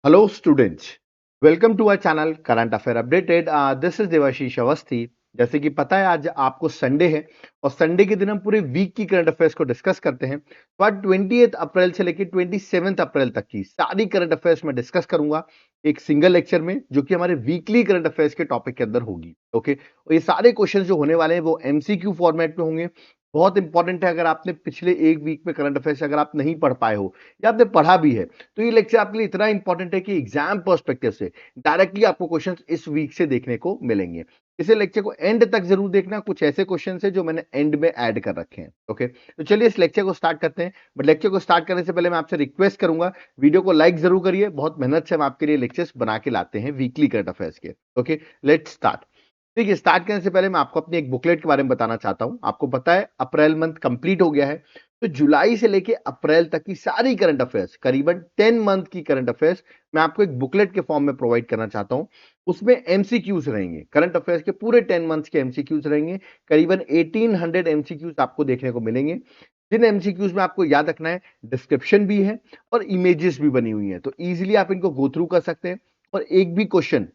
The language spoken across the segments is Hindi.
Hello students, welcome to our channel Current Affair Updated. This is Debashish Awasthi. जैसे कि पता है आज आपको संडे है और संडे के दिन हम पूरे वीक की करंट अफेयर्स को डिस्कस करते हैं। तो आज 28 अप्रैल से लेकर 27 अप्रैल तक की सारी करंट अफेयर्स में डिस्कस करूंगा एक सिंगल लेक्चर में, जो कि हमारे वीकली करंट अफेयर्स के टॉपिक के अंदर होगी। ओके, और ये सारे क्वेश्चन जो होने वाले हैं वो एमसीक्यू फॉर्मेट में होंगे। बहुत इंपॉर्टेंट है, अगर आपने पिछले एक वीक में करंट अफेयर्स अगर आप नहीं पढ़ पाए हो या आपने पढ़ा भी है तो ये लेक्चर आपके लिए इतना इंपॉर्टेंट है कि एग्जाम पर्सपेक्टिव से डायरेक्टली आपको क्वेश्चंस इस वीक से देखने को मिलेंगे। इसे लेक्चर को एंड तक जरूर देखना, कुछ ऐसे क्वेश्चंस है जो मैंने एंड में ऐड कर रखे हैं। ओके, तो चलिए इस लेक्चर को स्टार्ट करते हैं। बट लेक्चर को स्टार्ट करने से पहले मैं आपसे रिक्वेस्ट करूंगा, वीडियो को लाइक जरूर करिए। बहुत मेहनत से हम आपके लिए लेक्चर्स बना के लाते हैं वीकली करंट अफेयर्स के। Okay, let's start. देखिए, स्टार्ट करने से पहले मैं आपको अपनी एक बुकलेट के बारे में बताना चाहता हूं। आपको पता है अप्रैल मंथ कंप्लीट हो गया है, तो जुलाई से लेके अप्रैल तक की सारी करंट अफेयर्स, करीबन 10 मंथ की करंट अफेयर्स मैं आपको एक बुकलेट के फॉर्म में प्रोवाइड करना चाहता हूं। उसमें एमसीक्यूज रहेंगे, करंट अफेयर्स के पूरे 10 मंथ्स के एमसीक्यूज रहेंगे। करीबन 1800 एमसीक्यूज आपको देखने को मिलेंगे। जिन एमसीक्यूज में आपको याद रखना है, डिस्क्रिप्शन भी है और इमेजेस भी बनी हुई है, तो इजिली आप इनको गो थ्रू कर सकते हैं और एक भी क्वेश्चन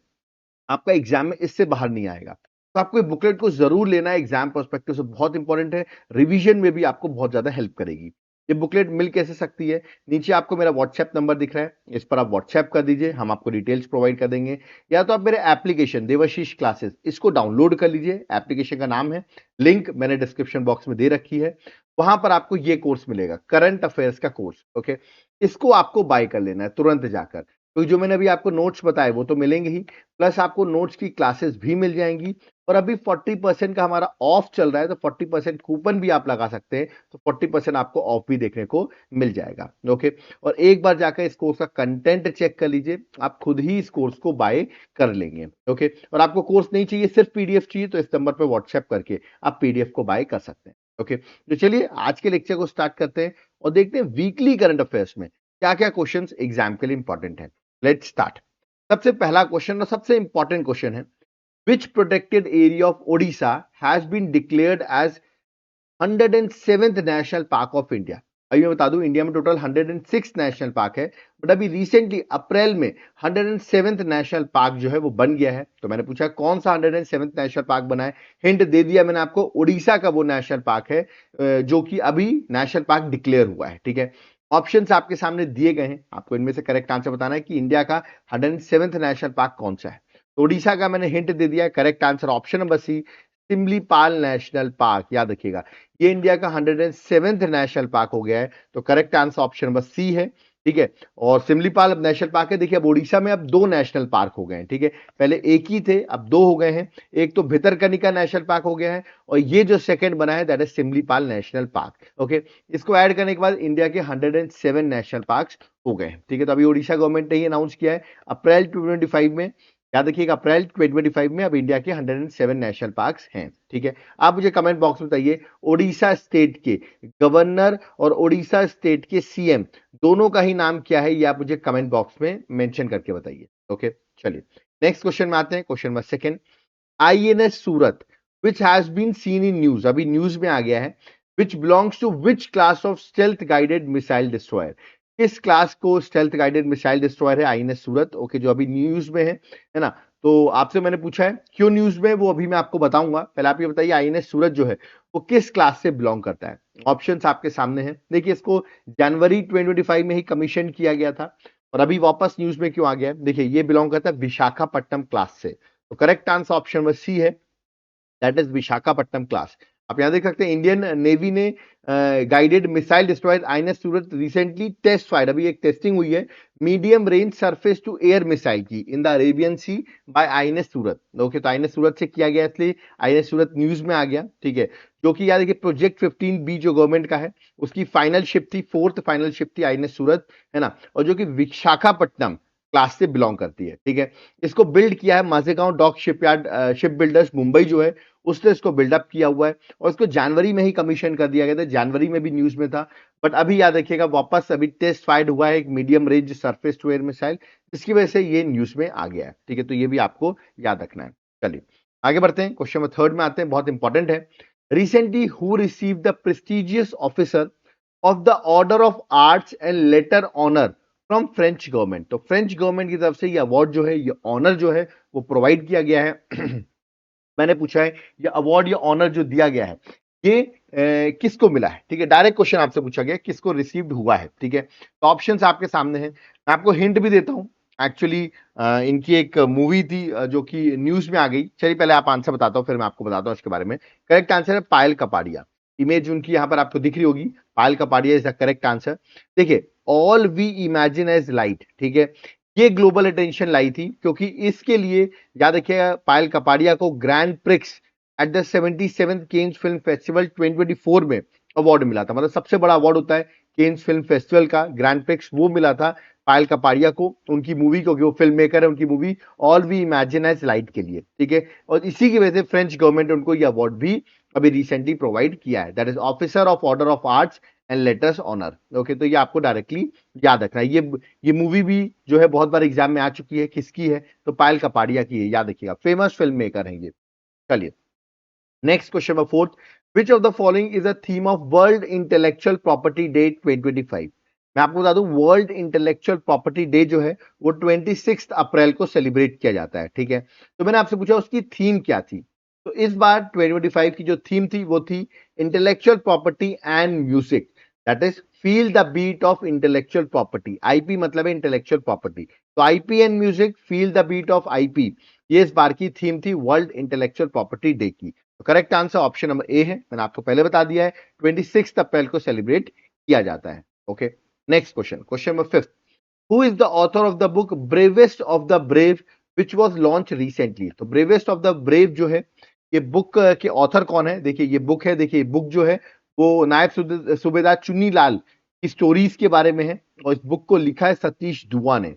आपका एग्जाम में इससे बाहर नहीं आएगा। तो आपको ये बुकलेट को जरूर लेना है, एग्जाम पर्सपेक्टिव से बहुत इंपॉर्टेंट है। रिवीजन में भी आपको बहुत ज्यादा हेल्प करेगी। ये बुकलेट मिल कैसे सकती है? नीचे आपको मेरा व्हाट्सएप नंबर दिख रहा है, इस पर आप व्हाट्सएप कर दीजिए, हम आपको डिटेल्स प्रोवाइड कर देंगे। या तो आप मेरे एप्लीकेशन देवाशीष क्लासेस इसको डाउनलोड कर लीजिए। एप्लीकेशन का नाम है, लिंक मैंने डिस्क्रिप्शन बॉक्स में दे रखी है। वहां पर आपको ये कोर्स मिलेगा, करंट अफेयर्स का कोर्स। ओके, इसको आपको बाय कर लेना है तुरंत जाकर, क्योंकि जो मैंने अभी आपको नोट्स बताए वो तो मिलेंगे ही, प्लस आपको नोट्स की क्लासेस भी मिल जाएंगी। और अभी 40% का हमारा ऑफ चल रहा है, तो 40% कूपन भी आप लगा सकते हैं, तो 40% आपको ऑफ भी देखने को मिल जाएगा। ओके, और एक बार जाकर इस कोर्स का कंटेंट चेक कर लीजिए, आप खुद ही इस कोर्स को बाय कर लेंगे। ओके, और आपको कोर्स नहीं चाहिए, सिर्फ पीडीएफ चाहिए, तो इस नंबर पर व्हाट्सएप करके आप पीडीएफ को बाय कर सकते हैं। ओके, तो चलिए आज के लेक्चर को स्टार्ट करते हैं और देखते हैं वीकली करंट अफेयर्स में क्या क्या क्वेश्चन एग्जाम के लिए इंपॉर्टेंट है। Let's start. सबसे पहला क्वेश्चन और सबसे इंपॉर्टेंट क्वेश्चन है, which protected area of Odisha has been declared as 107th national park of India? अभी मैं बता दूं, इंडिया में टोटल 106 नेशनल पार्क है, बट अभी रिसेंटली अप्रैल में 107th नेशनल पार्क जो है वो बन गया है। तो मैंने पूछा कौन सा 107th नेशनल पार्क बना है, हिंट दे दिया मैंने आपको, उड़ीसा का वो नेशनल पार्क है जो कि अभी नेशनल पार्क डिक्लेयर हुआ है। ठीक है, ऑप्शंस आपके सामने दिए गए हैं, आपको इनमें से करेक्ट आंसर बताना है कि इंडिया का 107th नेशनल पार्क कौन सा है। तो उड़ीसा का मैंने हिंट दे दिया है, correct answer option number C, Similipal national park. याद रखिएगा, ये इंडिया का 107th नेशनल पार्क हो गया है, तो correct answer option number C है। ठीक है, और सिमलीपाल नेशनल पार्क है। देखिए, अब ओडिशा में अब 2 नेशनल पार्क हो गए हैं। ठीक है, पहले एक ही थे, अब 2 हो गए हैं। एक तो भितरकनिका नेशनल पार्क हो गया है, और ये जो सेकंड बना है that is Similipal national park. Okay, इसको ऐड करने के बाद इंडिया के 107 नेशनल पार्क हो गए हैं। ठीक है, तो अभी ओडिशा गवर्नमेंट ने ही अनाउंस किया है अप्रैल 2025 में, याद रखिएगा अप्रैल 2025 में अब इंडिया के 107 नेशनल पार्क्स हैं। ठीक है, आप मुझे कमेंट बॉक्स में बताइए, ओडिशा स्टेट के गवर्नर और ओडिशा स्टेट के सीएम दोनों का ही नाम क्या है, ये आप मुझे कमेंट बॉक्स में मेंशन करके बताइए। ओके, चलिए नेक्स्ट क्वेश्चन में आते हैं। Question number second, INS Surat which has been seen in news, अभी न्यूज में आ गया है, which belongs to which class of stealth guided missile destroyer? किस क्लास को स्टेल्थ गाइडेड मिसाइल डिस्ट्रॉयर है आईएनएस सूरत? ओके, जो अभी न्यूज में है ना। तो आपसे मैंने पूछा है क्यों न्यूज में, वो अभी मैं आपको बताऊंगा। पहले आप ये बताइए आईएनएस सूरत जो है वो किस क्लास से बिलोंग करता है। ऑप्शंस आपके सामने हैं। देखिए, इसको जनवरी 2025 में ही कमीशन किया गया था और अभी वापस न्यूज में क्यों आ गया है? देखिए, ये बिलोंग करता है विशाखापट्टनम क्लास से, तो correct answer option number C है, दैट इज विशाखापट्टनम क्लास। आप यहां देख सकते हैं इंडियन नेवी ने guided missile destroyer INS Surat recently test fire, अभी एक टेस्टिंग हुई है medium range surface to air missile की in the Arabian sea by INS Surat. Okay, तो आईएनएस सूरत से किया गया, इसलिए आईएनएस सूरत न्यूज में आ गया। ठीक है, जो कि याद देखिए प्रोजेक्ट 15B जो गवर्नमेंट का है उसकी फाइनल शिप थी, 4th फाइनल शिप थी आईएनएस सूरत, है ना, और जो कि विशाखापट्टनम क्लास से बिलोंग करती है। ठीक है, इसको बिल्ड किया है Mazagaon dock shipyard, ship builders Mumbai जो है उसने इसको बिल्डअप किया हुआ है और इसको जनवरी में ही कमीशन कर दिया गया था, जनवरी में भी न्यूज में था। बट अभी याद रखिएगा वापस अभी टेस्ट फायर्ड हुआ है एक medium range surface to air missile, जिसकी वजह से ये न्यूज में आ गया है। ठीक है, तो ये भी आपको याद रखना है। चलिए आगे बढ़ते हैं, क्वेश्चन नंबर थर्ड में आते हैं, बहुत इंपॉर्टेंट है। Recently who receive the prestigious officer of the order of arts and letter honour from French government. तो फ्रेंच गवर्नमेंट की तरफ से ये अवार्ड जो है, ये ऑनर जो है वो प्रोवाइड किया गया है। मैंने पूछा है ये अवार्ड या ऑनर जो दिया गया है ये किसको मिला है, ठीक है। डायरेक्ट क्वेश्चन आपसे पूछा गया किसको रिसीव्ड हुआ है, ठीक है। तो ऑप्शंस आपके सामने हैं, मैं आपको हिंट भी देता हूं। एक्चुअली इनकी एक मूवी थी जो कि न्यूज में आ गई। चलिए पहले आप आंसर बताता हूं, फिर मैं आपको बताता हूं इसके बारे में। करेक्ट आंसर है पायल कपाड़िया। इमेज उनकी यहाँ पर आपको दिख रही होगी, Payal Kapadia is the correct answer. देखिए, all we imagine as light, ठीक है, ये ग्लोबल अटेंशन लाई थी क्योंकि इसके लिए याद रखिएगा पायल कपाड़िया को grand prix at the 77th Cannes film festival 2024 में अवार्ड मिला था। मतलब सबसे बड़ा अवार्ड होता है केन्स फिल्म फेस्टिवल का, ग्रैंड प्रिक्स, वो मिला था पायल कपाड़िया को उनकी मूवी, क्योंकि वो फिल्म मेकर है, उनकी movie all we imagine as light के लिए, ठीक है। और इसी की वजह से फ्रेंच गवर्नमेंट ने उनको ये अवार्ड भी अभी रिसेंटली प्रोवाइड किया है, that is officer of order of arts and letters honour. Okay, तो ये आपको डायरेक्टली याद रखना है। ये मूवी भी जो है बहुत बार एग्जाम में आ चुकी है, किसकी है, तो पायल कपाड़िया की है, याद रखिएगा, फेमस फिल्म मेकर हैं ये। चलिए next question number fourth, which of the following is a theme of world intellectual property day 2025। मैं आपको बता दूं वर्ल्ड इंटेलेक्चुअल प्रॉपर्टी डे जो है वो 26 अप्रैल को सेलिब्रेट किया जाता है, ठीक है। तो मैंने आपसे पूछा उसकी थीम क्या थी, तो इस बार 2025 की जो थीम थी वो थी intellectual property and music, that is feel the beat of intellectual property. IP मतलब है इंटेलेक्चुअल प्रॉपर्टी, तो IP and music, feel the beat of IP, ये इस बार की थीम थी वर्ल्ड इंटेलेक्चुअल प्रॉपर्टी डे की। तो correct answer option number A है, मैंने आपको पहले बता दिया है 26 अप्रैल को सेलिब्रेट किया जाता है। Okay, next question, question number fifth, who is the author of the book bravest of the brave which was launch recently. तो ब्रेवेस्ट ऑफ द ब्रेव जो है ये बुक के ऑथर कौन है, देखिए ये बुक है, देखिए बुक जो है वो नायब सूबेदार चुन्नी लाल की स्टोरीज के बारे में है और इस बुक को लिखा है सतीश दुआ ने।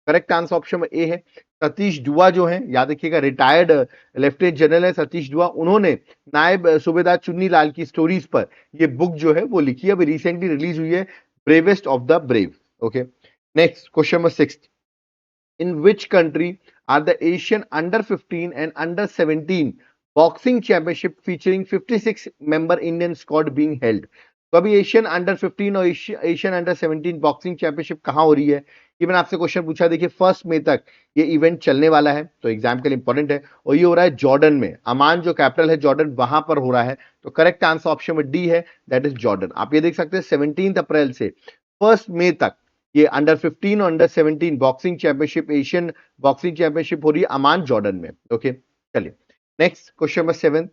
करेक्ट आंसर ऑप्शन ए है सतीश दुआ जो है, याद रखिएगा रिटायर्ड लेफ्टिनेंट जनरल है सतीश दुआ, उन्होंने नायब सूबेदार चुन्नी लाल की स्टोरीज पर ये बुक जो है वो लिखी है, अभी रिसेंटली रिलीज हुई है, bravest of the brave. Okay, next question number six, in which country are the Asian under-15 and under-17 boxing championship featuring 56 member Indian squad being held। तो अभी एशियन अंडर 15 और एशियन अंडर 17 बॉक्सिंग चैंपियनशिप कहां हो रही है, ये मैंने आपसे क्वेश्चन पूछा। देखिए 1 मई तक ये इवेंट चलने वाला है, तो एग्जाम के लिए इंपॉर्टेंट है, और ये हो रहा है जॉर्डन में, अमान जो कैपिटल है जॉर्डन, वहां पर हो रहा है। तो करेक्ट आंसर ऑप्शन में डी है, दैट इज जॉर्डन। आप ये देख सकते हैं 17 अप्रैल से 1 मई तक ये अंडर 15 और under 17 boxing championship, Asian boxing championship हो रही है अमान जॉर्डन में। ओके, चलिए next question number 7,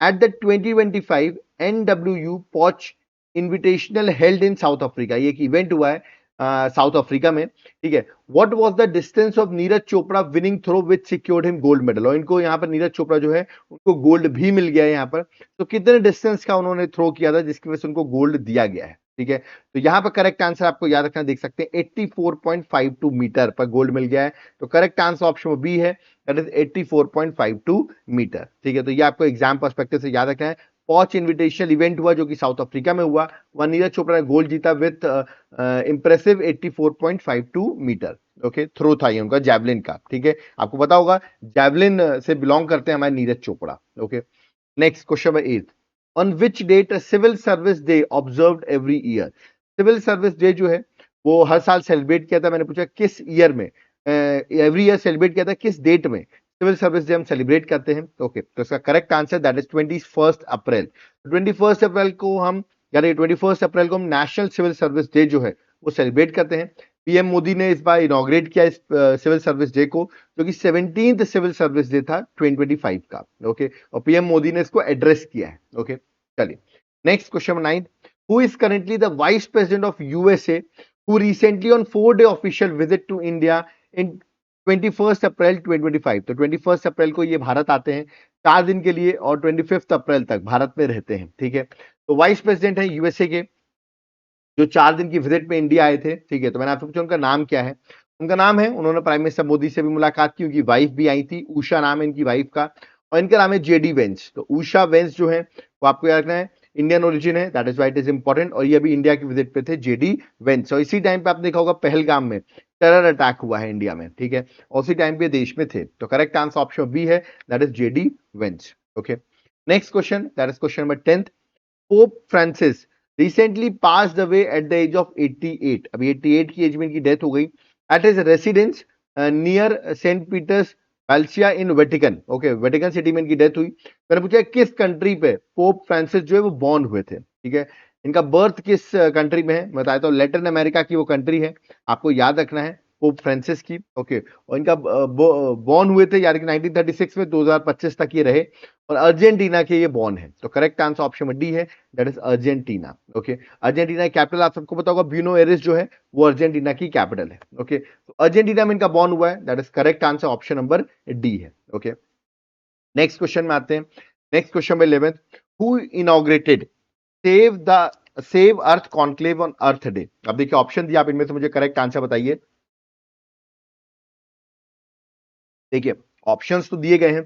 at the 2025 एनडब्ल्यूयू पॉच invitational held in south Africa, ये एक इवेंट हुआ है साउथ अफ्रीका में, ठीक है। What was the distance of Neeraj Chopra winning through which secured him gold medal, और इनको यहाँ पर नीरज चोपड़ा जो है उनको गोल्ड भी मिल गया है यहाँ पर। तो कितने डिस्टेंस का उन्होंने थ्रो किया था जिसकी वजह से उनको गोल्ड दिया गया है, ठीक है। तो यहाँ पर करेक्ट आंसर आपको याद रखना, देख सकते हैं 84.52 मीटर पर गोल्ड मिल गया है। तो करेक्ट आंसर ऑप्शन बी है, दैट इज 84.52 मीटर, ठीक है। तो ये आपको एग्जाम पर्सपेक्टिव से याद रखना है। पॉच इन्विटेशनल इवेंट हुआ जो कि साउथ अफ्रीका में हुआ, वहां नीरज चोपड़ा ने गोल्ड जीता with impressive 84.52 metre. Okay, throw था ये उनका जैवलिन का, ठीक है। आपको पता होगा जैवलिन से बिलोंग करते हैं हमारे Neeraj Chopra. Okay, next question number 8, on which date civil service day observed every year. Civil service day जो है वो हर साल सेलिब्रेट किया था, मैंने पूछा किस ईयर में, एवरी ईयर सेलिब्रेट किया था, किस डेट में सिविल सर्विस डे हम सेलिब्रेट करते हैं। ओके, तो इसका करेक्ट आंसर दैट इज 21 अप्रैल। 21 अप्रैल को हम, यानी 21 अप्रैल को हम नेशनल सिविल सर्विस डे जो है वो सेलिब्रेट करते हैं। पीएम मोदी ने इस बार इनॉग्रेट किया इस सिविल सर्विस डे को, जो कि 17th सिविल सर्विस डे था 2025 का। ओके, और पीएम मोदी ने इसको एड्रेस किया है। ओके, चलिए next question number 9, who is currently the vice president of USA who recently on 4-day official visit to India in 21 April 2025। तो 21 अप्रैल को ये भारत आते हैं 4 दिन के लिए और 25 अप्रैल तक भारत में रहते हैं, ठीक है। तो वाइस प्रेसिडेंट है यूएसए के जो 4 दिन की विजिट में इंडिया आए थे, ठीक है। तो मैंने आपसे पूछा उनका नाम क्या है, उनका नाम है, उन्होंने प्राइम मिनिस्टर मोदी से भी मुलाकात की, उनकी वाइफ भी आई थी, उषा नाम है इनकी वाइफ का, और इनका नाम है जेडी वेंस। तो उषा वेंस जो है वो आपको याद रखना है, इंडियन ओरिजिन है, that is why it is important, और ये अभी इंडिया की विजिट पे थे जेडी वेंस। और इसी टाइम पे आपने देखा होगा पहलगाम में टेरर अटैक हुआ है इंडिया में, ठीक है, और उसी टाइम पे देश में थे। तो करेक्ट आंसर ऑप्शन बी है, that is JD Vance. Okay, next question, that is question number 10, Pope Francis recently passed away at the age of 88, अभी 88 की एज में इनकी डेथ हो गई at his residence near Saint Peter's वेल्सिया in Vatican. Okay, Vatican city में इनकी डेथ हुई। मैंने पूछा किस कंट्री पे पोप फ्रांसिस जो है वो बॉर्न हुए थे, ठीक है। इनका बर्थ किस कंट्री में है, मैं बताता हूँ, लैटिन अमेरिका की वो कंट्री है, आपको याद रखना है, पोप फ्रांसिस की। ओके, और इनका बॉर्न हुए थे यानी कि 1936 में, 2025 तक ये रहे, और अर्जेंटीना के ये बॉर्न है। तो करेक्ट आंसर ऑप्शन डी है, that is Argentina. Okay, Argentina की कैपिटल आप सबको पता होगा ब्यूनो एरिस जो है वो अर्जेंटीना की कैपिटल है। ओके, तो अर्जेंटीना में इनका बॉर्न हुआ है, that is correct answer option number D है। ओके, नेक्स्ट क्वेश्चन में आते हैं। नेक्स्ट क्वेश्चन में 11th, who inaugurated save earth conclave on earth day. अब देखिए ऑप्शन दिया, आप इनमें से मुझे करेक्ट आंसर बताइए। देखिए ऑप्शंस तो दिए गए हैं,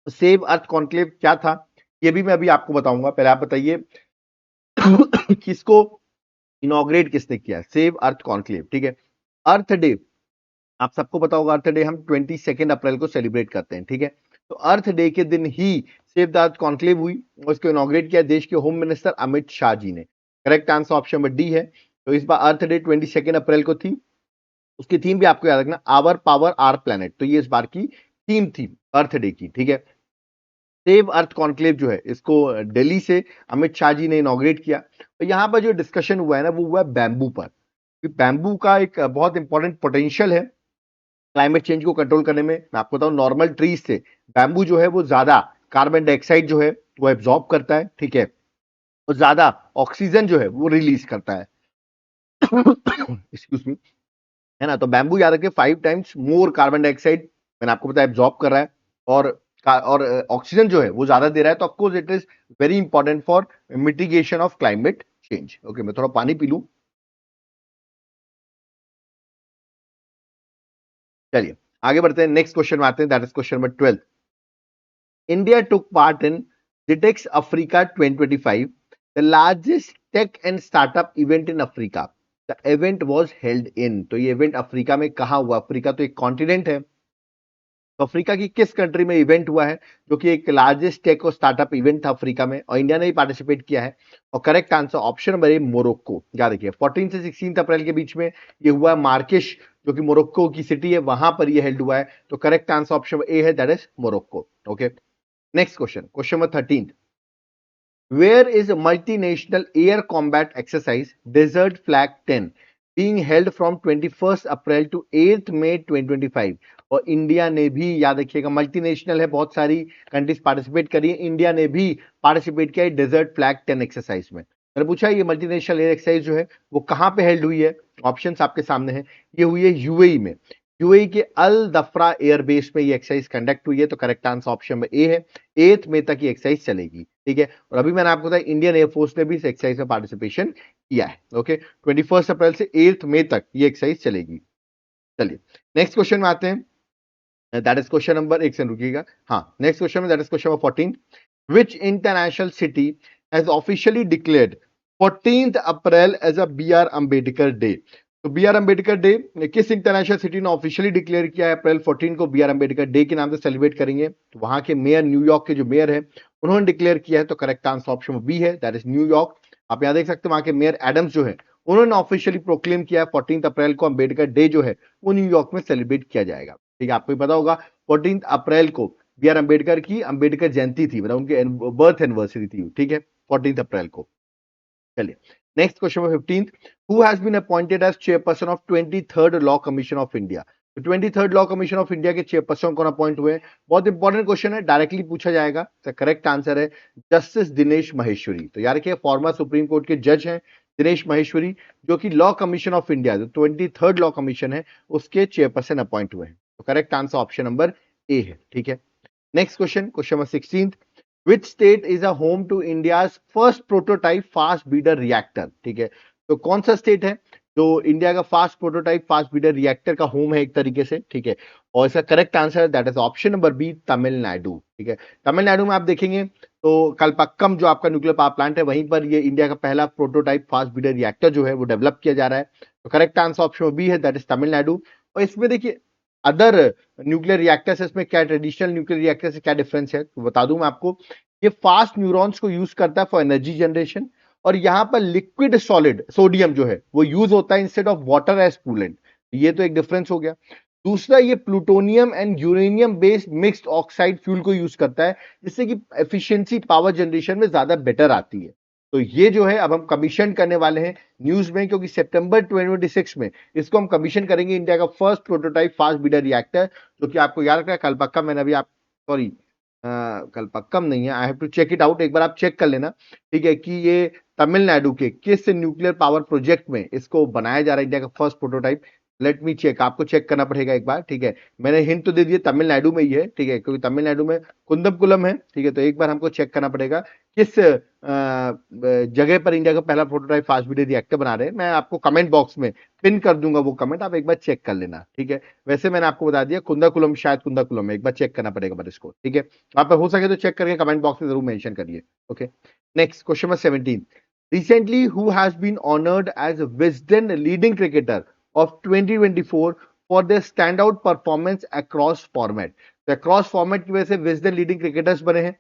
सेव अर्थ कॉन्क्लेव क्या था ये भी मैं अभी आपको बताऊंगा, पहले आप बताइए किसको इनॉग्रेट किसने किया, सेव अर्थ कॉन्क्लेव, ठीक है। अर्थ डे आप सबको पता होगा, अर्थ डे हम 22 अप्रैल को सेलिब्रेट करते हैं, ठीक है। तो अर्थ डे के दिन ही सेव द अर्थ कॉन्क्लेव हुई और इसको इनॉग्रेट किया देश के होम मिनिस्टर अमित शाह जी ने। Correct answer option number D है। तो इस बार अर्थ डे 22 अप्रैल को थी। उसकी थीम भी आपको याद रखना, आवर पावर आर प्लेनेट, तो ये इस बार की थीम थी अर्थ डे की, ठीक है। सेव अर्थ कॉन्क्लेव जो है इसको दिल्ली से अमित शाह जी ने इनॉग्रेट किया। तो यहाँ पर जो डिस्कशन हुआ है ना वो हुआ है बैम्बू पर। बैम्बू का एक बहुत इंपॉर्टेंट पोटेंशियल है क्लाइमेट चेंज को कंट्रोल करने में। मैं आपको बताऊं, नॉर्मल ट्रीज से बैम्बू जो है वो ज्यादा कार्बन डाइऑक्साइड जो है वो एब्जॉर्ब करता है, ठीक है, और ज्यादा ऑक्सीजन जो है वो रिलीज करता है। एक्सक्यूज मी, है ना। तो बैम्बू याद रखिए 5 टाइम्स मोर कार्बन डाइऑक्साइड मैंने आपको बताया एब्जॉर्ब कर रहा है, और ऑक्सीजन जो है वो ज्यादा दे रहा है। तो of course it is very important for mitigation of climate change. Okay, मैं थोड़ा पानी पी लूं। चलिए आगे बढ़ते हैं, नेक्स्ट क्वेश्चन में आते हैं, that is question number 12। India took part in ZTEX Africa 2025, the largest tech and startup event in Africa. The event was held in, तो ये इवेंट अफ्रीका में कहाँ हुआ? अफ्रीका तो एक कॉन्टिनेंट है, तो अफ्रीका की किस कंट्री में इवेंट हुआ है जो कि एक लार्जेस्ट टेक और स्टार्टअप इवेंट था अफ्रीका में, और इंडिया ने भी पार्टिसिपेट किया है। और करेक्ट आंसर ऑप्शन नंबर ए मोरक्को। याद रखिए 14 से 16 अप्रैल के बीच में ये हुआ है, मार्किश जो कि मोरक्को की सिटी है वहां पर ये हेल्ड हुआ है। तो करेक्ट आंसर ऑप्शन ए है, that is Morocco. Okay, next question, question number 13। Where is a multinational air combat exercise Desert Flag 10 being held from 21st April to 8th May 2025? और इंडिया ने भी, याद रखिएगा मल्टीनेशनल है, बहुत सारी कंट्रीज पार्टिसिपेट करी है, इंडिया ने भी पार्टिसिपेट किया है डेजर्ट फ्लैग 10 एक्सरसाइज में। मैंने पूछा ये मल्टीनेशनल एयर एक्सरसाइज जो है वो कहां पे हेल्ड हुई है, ऑप्शंस आपके सामने है। ये हुई है यूएई में, यूएई के अल दफरा एयरबेस में ये एक्सरसाइज कंडक्ट हुई है। तो करेक्ट आंसर ऑप्शन में ए है, 8 मई तक ये एक्सरसाइज चलेगी, ठीक है। और अभी मैंने आपको बताया इंडियन एयरफोर्स ने भी इस एक्सरसाइज में पार्टिसिपेशन किया है। ओके, 21 अप्रैल से 8 मई तक ये एक्सरसाइज चलेगी। चलिए नेक्स्ट क्वेश्चन में आते हैं, दैट इज क्वेश्चन नंबर, एक सेकंड रुकिएगा, हाँ नेक्स्ट क्वेश्चन में, that is question number 14। Which international city has officially declared 14th April as a B R Ambedkar day. तो बी आर अम्बेडकर डे किस इंटरनेशनल सिटी ने ऑफिशियली डिक्लेयर किया है? अप्रैल 14 को बी आर अम्बेडकर डे के नाम से सेलिब्रेट करेंगे। तो वहां के मेयर, न्यूयॉर्क के जो मेयर है उन्होंने डिक्लेयर किया है। तो करेक्ट आंसर ऑप्शन बी है, दैट इज न्यूयॉर्क। आप यहां देख सकते हैं वहां के मेयर एडम्स जो है उन्होंने ऑफिशियली प्रोक्लेम किया है 14 अप्रैल को अम्बेडकर डे जो है वो न्यूयॉर्क में सेलिब्रेट किया जाएगा, ठीक है। आपको भी पता होगा 14 अप्रैल को बी आर अम्बेडकर की अम्बेडकर जयंती थी, मतलब उनकी बर्थ एनिवर्सरी थी, ठीक है, 14 अप्रैल को। चलिए next question number 15। Who has been appointed as chairperson of 23rd law commission of India. तो 23rd law commission of India के चेयरपर्सन कौन अपॉइंट हुए? बहुत इंपॉर्टेंट क्वेश्चन है, डायरेक्टली पूछा जाएगा। तो करेक्ट आंसर है जस्टिस दिनेश महेश्वरी। तो यार रखिए फॉर्मर सुप्रीम कोर्ट के जज हैं दिनेश महेश्वरी, जो कि लॉ कमीशन ऑफ इंडिया जो 23rd लॉ कमीशन है उसके चेयरपर्सन अपॉइंट हुए हैं। तो correct answer option number A है, ठीक है। Next question, question number 16। Which state is a home to India's first prototype fast breeder reactor? ठीक है, तो कौन सा स्टेट है जो इंडिया का fast prototype fast breeder reactor का होम है एक तरीके से, ठीक है। और इसका correct answer that is option number B, Tamil Nadu, ठीक है। तमिलनाडु में आप देखेंगे तो कलपक्कम जो आपका न्यूक्लियर पावर प्लांट है वहीं पर ये इंडिया का पहला प्रोटोटाइप फास्ट ब्रीडर रिएक्टर जो है वो डेवलप किया जा रहा है। तो करेक्ट आंसर ऑप्शन बी है, दैट इज तमिलनाडु। और इसमें देखिए अदर न्यूक्लियर रिएक्टर्स इसमें क्या, ट्रेडिशनल न्यूक्लियर रिएक्टर से क्या डिफरेंस है तो बता दूं मैं आपको। ये फास्ट न्यूरॉन्स को यूज करता है फॉर एनर्जी जनरेशन, और यहाँ पर लिक्विड सॉलिड सोडियम जो है वो यूज होता है instead of water as coolant. ये तो एक डिफरेंस हो गया। दूसरा, ये plutonium and uranium based mixed oxide fuel को यूज करता है, जिससे कि एफिशिएंसी पावर जनरेशन में ज्यादा बेटर आती है। तो ये जो है अब हम कमीशन करने वाले हैं न्यूज में, क्योंकि सितंबर 2026 में इसको हम कमीशन करेंगे, इंडिया का first prototype fast breeder reactor, जो कि आपको याद रखना है कल पक्का मैंने अभी आप सॉरी कल पक्का नहीं है, I have to check it out, एक बार आप चेक कर लेना, ठीक है, कि ये तमिलनाडु के किस न्यूक्लियर पावर प्रोजेक्ट में इसको बनाया जा रहा है, इंडिया का first prototype. Let me check, आपको चेक करना पड़ेगा एक बार, ठीक है। मैंने हिंट तो दे दिया तमिलनाडु में ही है, ठीक है, क्योंकि तमिलनाडु में कुंदमकुलम है, ठीक है। तो एक बार हमको चेक करना पड़ेगा किस जगह पर इंडिया का पहला प्रोटोटाइप फास्ट ब्रीडर रिएक्टर बना रहे हैं। मैं आपको कमेंट बॉक्स में पिन कर दूंगा वो कमेंट, आप एक बार चेक कर लेना, ठीक है। वैसे मैंने आपको बता दिया कुंदाकुलम, शायद कुंदाकुलम है, एक बार चेक करना पड़ेगा बट इसको, ठीक है। आप हो सके तो चेक करके कमेंट बॉक्स में जरूर मेंशन करिए। Okay, next question number 17। Recently, who has been honored as Wisden leading cricketer of 2024 for their standout performance across format? तो across format की वजह से Wisden leading cricketers बने हैं,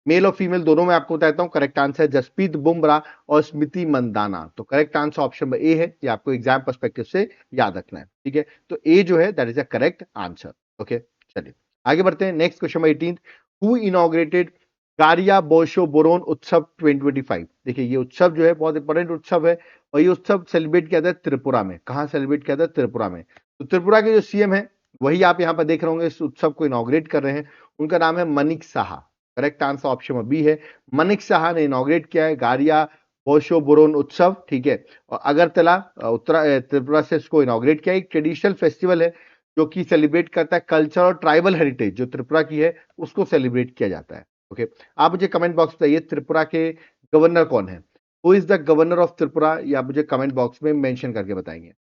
मेल और फीमेल दोनों में। आपको बताता हूँ करेक्ट आंसर जसप्रीत बुमराह और स्मृति मंदाना। तो correct answer option number A है, ये आपको एग्जाम पर्सपेक्टिव से याद रखना है, ठीक है। तो ए जो है that is a correct answer. Okay, चलिए आगे बढ़ते हैं। Next question number 18। Who inaugurated गारिया बोशो बोरोन उत्सव 2025? देखिए ये उत्सव जो है बहुत इंपॉर्टेंट उत्सव है, और ये उत्सव सेलिब्रेट किया था त्रिपुरा में। कहाँ सेलिब्रेट किया था? त्रिपुरा में। तो त्रिपुरा के जो सीएम है वही आप यहाँ पर देख रहे होंगे, इस उत्सव को इनॉग्रेट कर रहे हैं। उनका नाम है Manik Saha. Correct answer option B है, मनिक साहा ने इनॉग्रेट किया है गारिया बोशो बोरोन उत्सव, ठीक है। और अगरतला त्रिपुरा से इसको इनॉग्रेट किया। एक ट्रेडिशनल फेस्टिवल है जो कि सेलिब्रेट करता है कल्चर और ट्राइबल हेरिटेज जो त्रिपुरा की है, उसको सेलिब्रेट किया जाता है। ओके, आप मुझे कमेंट बॉक्स बताइए त्रिपुरा के गवर्नर कौन है? Who is the governor of Tripura? ये आप मुझे कमेंट बॉक्स में मेंशन करके बताएंगे।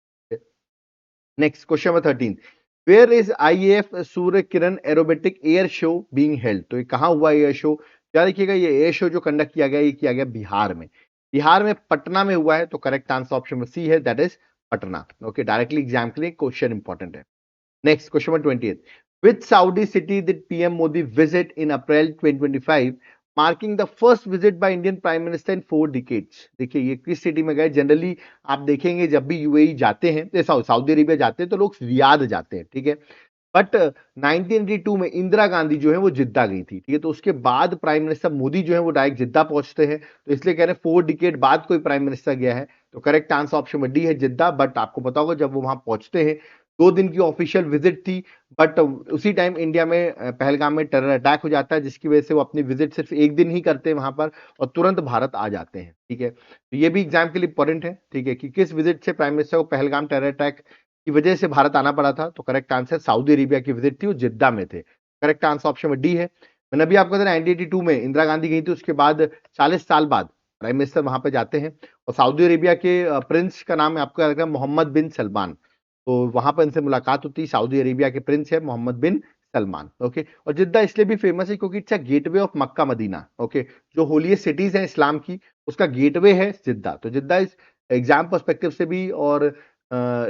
Next question number 13। Where is IAF Surya Kiran aerobatic air show being held? तो ये कहाँ हुआ एयर शो? क्या देखिएगा, ये एयर शो जो कंडक्ट किया गया, ये किया गया बिहार में। बिहार में पटना में हुआ है। तो करेक्ट आंसर ऑप्शन सी है, that is Patna. Okay, directly exam के लिए क्वेश्चन इंपॉर्टेंट है। Next, question number 20th. Which Saudi city did PM Modi visit in April 2025, marking the first visit by Indian Prime Minister in 4 decades? देखिए ये किस सिटी में गए? जनरली आप देखेंगे जब भी यूएई जाते हैं, सऊदी अरेबिया जाते हैं, तो लोग रियाद जाते हैं, ठीक है। बट 1982 में इंदिरा गांधी जो है वो जिद्दा गई थी, ठीक है। तो उसके बाद प्राइम मिनिस्टर मोदी जो है वो डायरेक्ट जिद्दा पहुंचते हैं। तो इसलिए कह रहे हैं 4 डिकेड बाद कोई प्राइम मिनिस्टर गया है। तो करेक्ट आंसर ऑप्शन डी है जिद्दा। बट आपको पता होगा जब वो वहां पहुंचते हैं, 2 दिन की ऑफिशियल विजिट थी, बट उसी टाइम इंडिया में पहलगाम में टेरर अटैक हो जाता है, जिसकी वजह से वो अपनी विजिट सिर्फ 1 दिन ही करते हैं वहां पर और तुरंत भारत आ जाते हैं, ठीक है। तो ये भी एग्जाम के लिए इंपॉर्टेंट है, ठीक है, कि किस विजिट से प्राइम मिनिस्टर को पहलगाम टेरर अटैक की वजह से भारत आना पड़ा था। तो करेक्ट आंसर सऊदी अरेबिया की विजिट थी, वो जिद्दा में थे। करेक्ट आंसर ऑप्शन डी है। मैंने अभी आपको 1982 में इंदिरा गांधी गई थी, उसके बाद 40 साल बाद प्राइम मिनिस्टर वहां पे जाते हैं। और सऊदी अरेबिया के प्रिंस का नाम है आपको याद रखना, मोहम्मद बिन सलमान। तो वहां पर इनसे मुलाकात होती है। सऊदी अरेबिया के प्रिंस है मोहम्मद बिन सलमान। ओके, और जिद्दा इसलिए भी फेमस है क्योंकि it's a gateway of Mecca Medina. Okay, जो होलीएस्ट सिटीज है इस्लाम की, उसका गेटवे है जिद्दा। तो जिद्दा इस एग्जाम पर्सपेक्टिव से भी और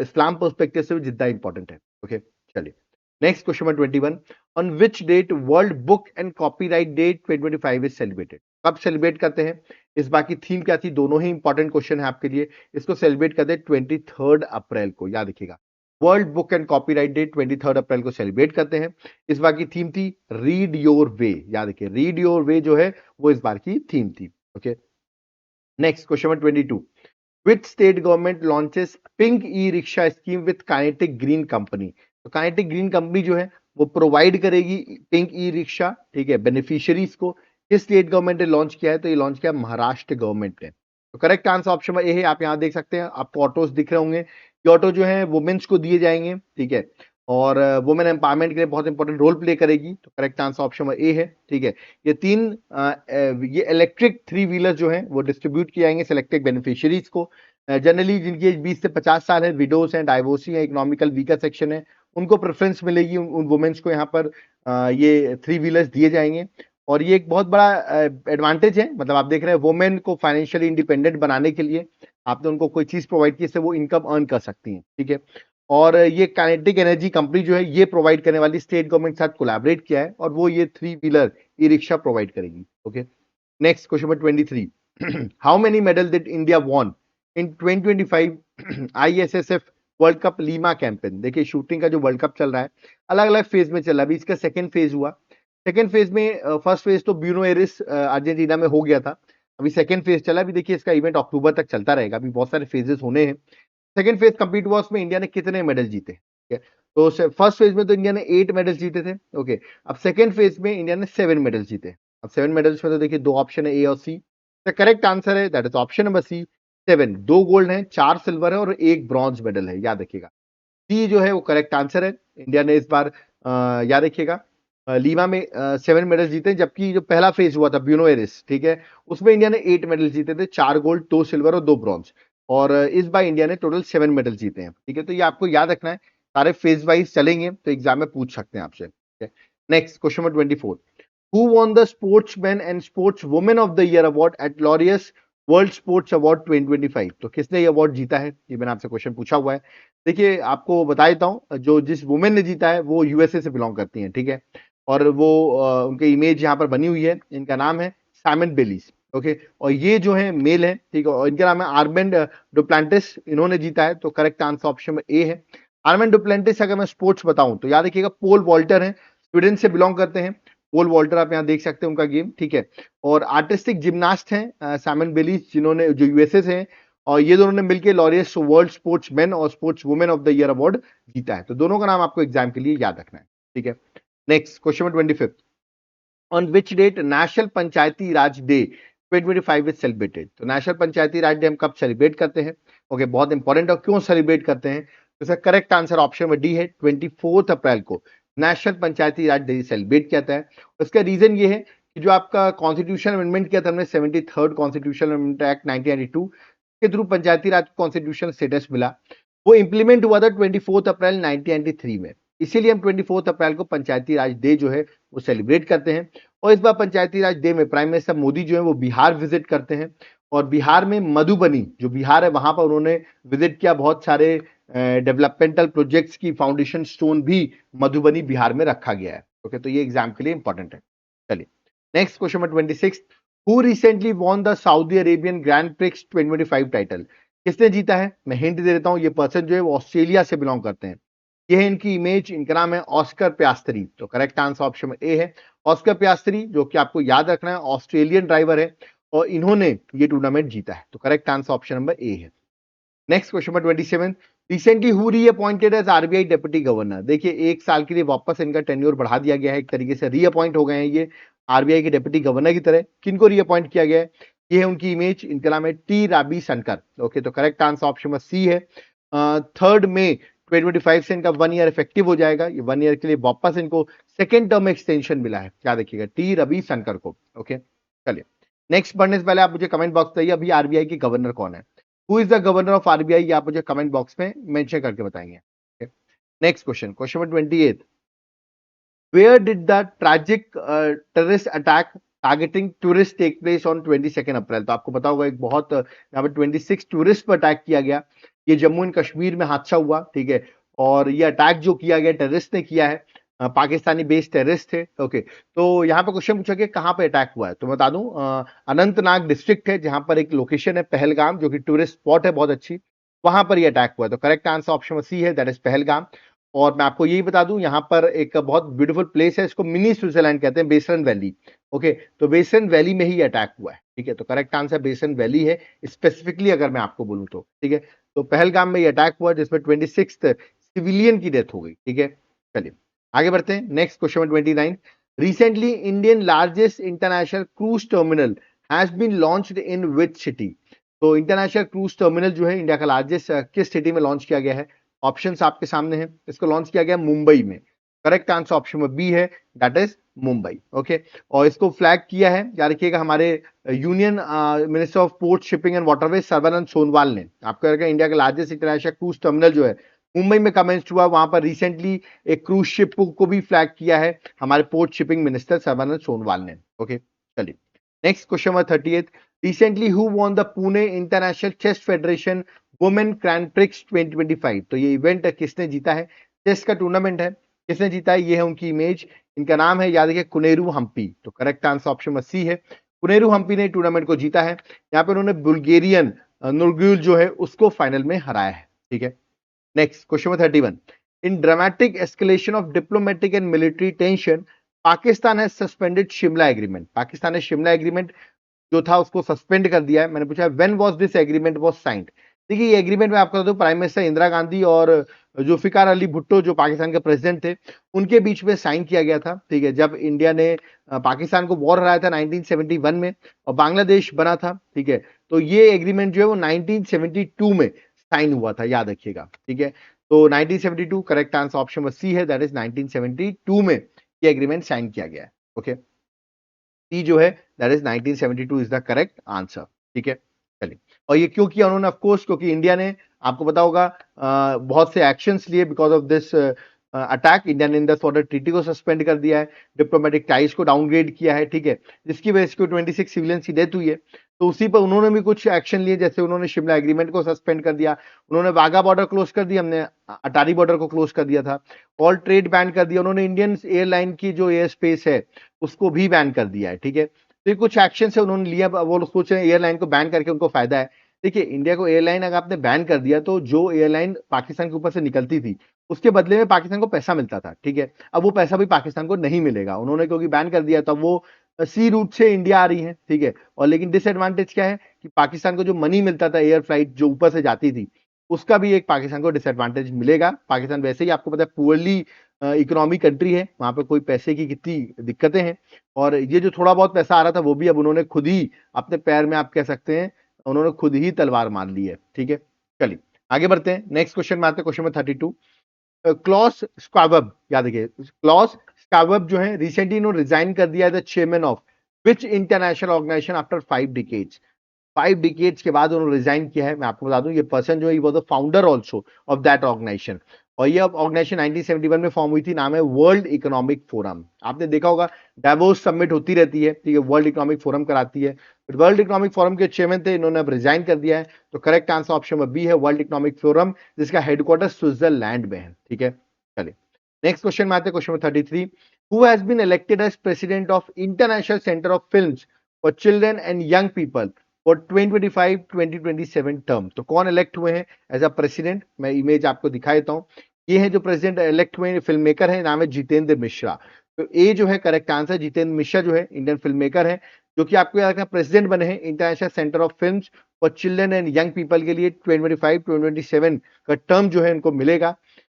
इस्लाम पर्सपेक्टिव से भी जिद्दा इंपॉर्टेंट है। ओके, चलिए next question number 21। On which date world book and copyright day 2025 is celebrated? कब सेलिब्रेट करते हैं? इस बार की थीम क्या थी? दोनों ही इंपॉर्टेंट क्वेश्चन है आपके लिए। इसको सेलिब्रेट करते हैं 23 अप्रैल को, याद रखिएगा। World book and copyright day 23 अप्रैल को सेलिब्रेट करते हैं। इस बार की थीम थी रीड योर वे, याद रखिए रीड योर वे जो है वो इस बार की थीम थी। Okay, next question number 22। Which state government launches Pink e-rickshaw scheme with Kinetic Green Company? तो Kinetic Green Company जो है वो प्रोवाइड करेगी पिंक ई रिक्शा, ठीक है, बेनिफिशियरीज को। किस स्टेट गवर्नमेंट ने लॉन्च किया है? तो ये लॉन्च किया महाराष्ट्र गवर्नमेंट ने। तो करेक्ट आंसर ऑप्शन ए है, आप यहाँ देख सकते हैं, आपको ऑटोज दिख रहे होंगे। ये ऑटो जो है वुमेन्स को दिए जाएंगे, ठीक है, और वुमेन एम्पावरमेंट के लिए बहुत इंपॉर्टेंट रोल प्ले करेगी। तो करेक्ट आंसर ऑप्शन ए है, ठीक है। ये ये इलेक्ट्रिक 3 व्हीलर जो है वो डिस्ट्रीब्यूट किए जाएंगे सिलेक्टेड बेनिफिशियरीज को। जनरली जिनकी एज 20 से 50 साल है, विडोज हैं, डाइवोर्सी हैं, इकोनॉमिकल वीकर सेक्शन है, उनको प्रेफरेंस मिलेगी। उन वुमेन्स को यहाँ पर ये 3 व्हीलर्स दिए जाएंगे। और ये एक बहुत बड़ा एडवांटेज है, मतलब आप देख रहे हैं वुमेन को फाइनेंशियली इंडिपेंडेंट बनाने के लिए आपने उनको कोई चीज प्रोवाइड की, इससे वो इनकम अर्न कर सकती हैं, ठीक है। और ये काइनेटिक एनर्जी कंपनी जो है ये प्रोवाइड करने वाली स्टेट गवर्नमेंट के साथ कोलैबोरेट किया है, और वो ये 3 व्हीलर ई रिक्शा प्रोवाइड करेगी। Okay, next question number 23। How many medal did India won in 2025 ISSF world cup Lima campaign? देखिए शूटिंग का जो वर्ल्ड कप चल रहा है अलग अलग फेज में चल रहा है। अभी इसका सेकंड फेज हुआ। सेकंड फेज में फर्स्ट फेज तो ब्यूनो एरिस अर्जेंटीना में हो गया था। अभी सेकंड फेज चला। अभी देखिए इसका इवेंट अक्टूबर तक चलता रहेगा। अभी बहुत सारे फेजेस होने हैं। सेकंड फेज कंप्लीट हुआ। उसमें इंडिया ने कितने मेडल जीते? ठीक है, तो फर्स्ट फेज में तो इंडिया ने 8 मेडल जीते थे। ओके, अब सेकंड फेज में इंडिया ने 7 मेडल जीते। अब 7 मेडल्स में तो देखिए दो ऑप्शन है, ए और सी। द करेक्ट आंसर है that is option number C, 7। 2 gold हैं, 4 सिल्वर है और 1 ब्रॉन्ज मेडल है, याद रखिएगा। सी जो है वो करेक्ट आंसर है। इंडिया ने इस बार याद रखिएगा लीमा में 7 मेडल जीते, जबकि जो पहला फेज हुआ था ब्यूनो एरिस, ठीक है, उसमें इंडिया ने 8 मेडल जीते थे, 4 गोल्ड, 2 सिल्वर और 2 ब्रॉन्ज। और इस बार इंडिया ने टोटल 7 मेडल जीते हैं। ठीक है, तो ये आपको याद रखना है। सारे फेज वाइज चलेंगे तो एग्जाम में पूछ सकते हैं आपसे। Next question number 24, who won the sportsman and sports women of the year award eight Laureus world sports award 2025? तो किसने ये अवार्ड जीता है? ये मैंने आपसे क्वेश्चन पूछा हुआ है। देखिए आपको बता देता हूँ, जो जिस वुमेन ने जीता है वो यूएसए से बिलोंग करती हैं। ठीक है, और वो उनकी इमेज यहाँ पर बनी हुई है। इनका नाम है साइमन बेलीज। ओके, और ये जो है मेल है, ठीक है, और इनका नाम है आर्मेंड डुप्लांटिस। इन्होंने जीता है, तो करेक्ट आंसर ऑप्शन में ए है। आर्मेंड डुप्लांटिस अगर मैं स्पोर्ट्स बताऊं तो याद रखिएगा पोल वॉल्टर है, स्वीडन से बिलोंग करते हैं। पोल वॉल्टर आप यहाँ देख सकते हैं उनका गेम। ठीक है, और आर्टिस्टिक जिम्नास्ट हैं साइमन बेलीज, जिन्होंने जो यूएसए से हैं, और ये दोनों ने मिलकर लॉरियस वर्ल्ड स्पोर्ट्स मैन और sports women of the year award जीता है। तो दोनों का नाम आपको एग्जाम के लिए याद रखना है। ठीक है, next question number 25, on which date national panchayati raj day 2025 is celebrated? तो नेशनल पंचायती राज डे हम कब सेलिब्रेट करते हैं? ओके, बहुत इंपॉर्टेंट, और क्यों सेलिब्रेट करते हैं? तो इसका करेक्ट आंसर ऑप्शन में डी है, 24 अप्रैल को national panchayati raj day celebrate किया जाता है। उसका रीजन ये है कि जो आपका कॉन्स्टिट्यूशन अमेंडमेंट किया था हमने, 73rd कॉन्स्टिट्यूशन अमेंडमेंट एक्ट 1992 के थ्रू पंचायती राज कॉन्स्टिट्यूशन स्टेटस मिला। वो इंप्लीमेंट हुआ था 24 अप्रैल 1993 में। इसीलिए हम 24 अप्रैल को पंचायती राज डे जो है वो सेलिब्रेट करते हैं। और इस बार पंचायती राज डे में प्राइम मिनिस्टर मोदी जो है वो बिहार विजिट करते हैं, और बिहार में मधुबनी जो बिहार है वहां पर उन्होंने विजिट किया। बहुत सारे डेवलपमेंटल प्रोजेक्ट्स की फाउंडेशन स्टोन भी मधुबनी बिहार में रखा गया है। ओके, तो ये एग्जाम के लिए इंपॉर्टेंट है। चलिए next question number 26, who recently won the Saudi Arabian grand prix 2025 title? किसने जीता है? मैं हिंट दे देता हूं, ये पर्सन जो है वो ऑस्ट्रेलिया से बिलोंग करते हैं। ये है इनकी इमेज, इनका नाम है ऑस्कर पियास्त्री। तो करेक्ट आंसर ऑप्शन में ए है, ऑस्कर पियास्त्री, जो कि आपको याद रखना है ऑस्ट्रेलियन ड्राइवर है, और इन्होंने ये टूर्नामेंट जीता है। तो correct answer option number A है। Next question number 27, recently who reappointed as RBI deputy governor? देखिए 1 साल के लिए वापस इनका टेन्योर बढ़ा दिया गया है, एक तरीके से रीअपॉइंट हो गए हैं ये आरबीआई के डेप्यूटी गवर्नर की तरह। किनको रीअपॉइंट किया गया है? ये है उनकी इमेज, इनका नाम है टी राबी शंकर। ओके, तो correct answer option number C है। 3 मई 2025 से इनका 1 ईयर इफेक्टिव हो जाएगा। ये 1 ईयर के लिए वापस इनको सेकेंड टर्म एक्सटेंशन मिला है, याद रखिएगा, टी रवि शंकर को। ओके, चलिए नेक्स्ट पढ़ने से पहले आप मुझे कमेंट बॉक्स बताइए अभी आरबीआई के गवर्नर कौन है? Who is the governor of RBI? आप मुझे कमेंट बॉक्स में मेंशन करके बताएंगे। Next question, question number 28, where did the tragic terrorist attack targeting tourist take place on 22 April? तो आपको पता होगा एक बहुत यहाँ पे 26 टूरिस्ट पर अटैक किया गया। ये जम्मू एंड कश्मीर में हादसा हुआ। ठीक है, और ये अटैक जो किया गया टेररिस्ट ने किया है, पाकिस्तानी बेस्ड टेररिस्ट थे। ओके, तो यहाँ पे क्वेश्चन पूछा गया कहाँ पे अटैक हुआ है, तो बता दूं अनंतनाग डिस्ट्रिक्ट है, जहां पर एक लोकेशन है पहलगाम, जो कि टूरिस्ट स्पॉट है बहुत अच्छी, वहां पर ये अटैक हुआ है। तो करेक्ट आंसर ऑप्शन सी है, दैट इज पहलगाम। और मैं आपको यही बता दूं, यहाँ पर एक बहुत ब्यूटीफुल प्लेस है, इसको मिनी स्विट्जरलैंड कहते हैं, बेसरन वैली। ओके, तो बेसरन वैली में ही अटैक हुआ है। ठीक है, तो करेक्ट आंसर बेसरन वैली है स्पेसिफिकली अगर मैं आपको बोलूं तो। ठीक है, तो पहलगाम में ये अटैक हुआ जिसमें 26 सिविलियन की डेथ हो गई। ठीक है, चलिए आगे बढ़ते हैं। Next question number 29, recently Indian largest international cruise terminal has been launched in which city? तो इंटरनेशनल क्रूज टर्मिनल जो है इंडिया का लार्जेस्ट किस सिटी में लॉन्च किया गया है? ऑप्शंस आपके सामने हैं। इसको लॉन्च किया गया मुंबई में। करेक्ट आंसर ऑप्शन में बी है, दैट इज मुंबई। ओके, और इसको फ्लैग किया है, याद रखिएगा, हमारे union minister of port shipping and waterways Sarbananda Sonowal ने। आपको इंडिया का लार्जेस्ट इंटरनेशनल क्रूज टर्मिनल जो है मुंबई में कमेंस्ड हुआ, वहां पर रिसेंटली एक क्रूज शिप को भी फ्लैग किया है हमारे port shipping minister Sarbananda Sonowal ने। ओके, चलिए next question number 38, recently who won the Pune international chess federation women grand prix 2025? तो ये इवेंट किसने जीता है? चेस का टूर्नामेंट है, किसने जीता है? ये है उनकी इमेज, इनका नाम है, याद रखिए, कुनेरू हम्पी। तो करेक्ट आंसर ऑप्शन में सी है, पुनेरू हम्पी ने टूर्नामेंट को जीता है। यहाँ पे उन्होंने बुल्गेरियन नुरगुल जो है उसको फाइनल में हराया है। ठीक है, next question number 31। In dramatic escalation of diplomatic and military tension, Pakistan has suspended Shimla agreement. Pakistan ने शिमला एग्रीमेंट जो था उसको सस्पेंड कर दिया है। मैंने पूछा when was this agreement was signed. देखिए ये एग्रीमेंट में आपको बता दूं प्राइम मिनिस्टर इंदिरा गांधी और जुल्फिकार अली भुट्टो जो पाकिस्तान के प्रेसिडेंट थे उनके बीच में साइन किया गया था। ठीक है, जब इंडिया ने पाकिस्तान को वॉर हराया था 1971 में और बांग्लादेश बना था। ठीक है, तो ये एग्रीमेंट जो है वो 1972 में साइन हुआ था, याद रखिएगा। ठीक है, तो 1972 correct answer option number C है, दैट इज 1972 में ये एग्रीमेंट साइन किया गया है। ओके, सी जो है that is 1972 is the correct answer. ठीक है, चलिए, और ये क्यों किया उन्होंने? ऑफ कोर्स क्योंकि इंडिया ने, आपको पता होगा, बहुत से एक्शंस लिए because of this attack. India ने इंडस वाटर ट्रीटी को सस्पेंड कर दिया है, डिप्लोमेटिक टाइज को डाउनग्रेड किया है। ठीक है, जिसकी वजह से 26 सिविलियंस की डेथ हुई है। तो उसी पर उन्होंने भी कुछ एक्शन लिए, जैसे उन्होंने शिमला एग्रीमेंट को सस्पेंड कर दिया, उन्होंने वाघा बॉर्डर क्लोज कर दिया, हमने अटारी बॉर्डर को क्लोज कर दिया था, ऑल ट्रेड बैन कर दिया, उन्होंने इंडियन एयरलाइन की जो एयर स्पेस है उसको भी बैन कर दिया है। ठीक है, तो ये कुछ एक्शन है उन्होंने लिया। वो लोग सोच रहे हैं एयरलाइन को बैन करके उनको फायदा है। देखिए, इंडिया को एयरलाइन अगर आपने बैन कर दिया तो जो एयरलाइन पाकिस्तान के ऊपर से निकलती थी उसके बदले में पाकिस्तान को पैसा मिलता था। ठीक है, अब वो पैसा भी पाकिस्तान को नहीं मिलेगा, उन्होंने क्योंकि बैन कर दिया तब वो सी रूट से इंडिया आ रही है। ठीक है, और लेकिन डिसएडवांटेज क्या है कि पाकिस्तान को जो मनी मिलता था एयर फ्लाइट जो ऊपर से जाती थी उसका भी एक पाकिस्तान को डिसएडवांटेज मिलेगा। पाकिस्तान वैसे ही आपको पता है पुअरली इकोनॉमी कंट्री है, वहां पे कोई पैसे की कितनी दिक्कतें हैं, और ये जो थोड़ा बहुत पैसा आ रहा था वो भी अब उन्होंने खुद ही अपने पैर में, आप कह सकते हैं, उन्होंने खुद ही तलवार मार ली है। ठीक है, चलिए आगे बढ़ते हैं, नेक्स्ट क्वेश्चन में आते हैं, क्वेश्चन नंबर 32। क्लॉस स्क्वाबब, याद रखिए, क्लॉस स्क्वाबब जो है रिसेंटली इन्होंने रिजाइन कर दिया है the chairman of which international organisation after 5 decades. 5 decades के बाद उन्होंने रिजाइन किया है। मैं आपको बता दूं ये पर्सन जो है वो the founder also of that organisation, और ये ऑर्गेनाइजेशन 1971 में फॉर्म हुई थी, नाम है वर्ल्ड इकोनॉमिक फोरम। आपने देखा होगा डावोस समिट होती रहती है, ठीक है, वर्ल्ड इकोनॉमिक फोरम कराती है। वर्ल्ड इकोनॉमिक फोरम के चेयरमैन थे, इन्होंने अब रिजाइन कर दिया है। तो करेक्ट आंसर ऑप्शन में बी है, वर्ल्ड इकोनॉमिक फोरम, जिसका हेडक्वार्टर स्विट्जरलैंड में है। ठीक है, चलिए नेक्स्ट क्वेश्चन में आते हैं, question 33। Who has been elected as president of international centre of films for children and young people for 2025-2027 term? तो कौन इलेक्ट हुए हैं एज अ प्रेसिडेंट? मैं इमेज आपको दिखा देता हूं। ये है जो प्रेसिडेंट इलेक्ट हुए, फिल्म मेकर है, नाम है जितेंद्र मिश्रा। तो ए जो है करेक्ट आंसर, जितेंद्र मिश्रा जो है इंडियन फिल्म मेकर है, जो कि आपको याद रखना प्रेसिडेंट बने हैं international centre of films for children and young people के लिए 2025-2027 का टर्म जो है इनको मिलेगा।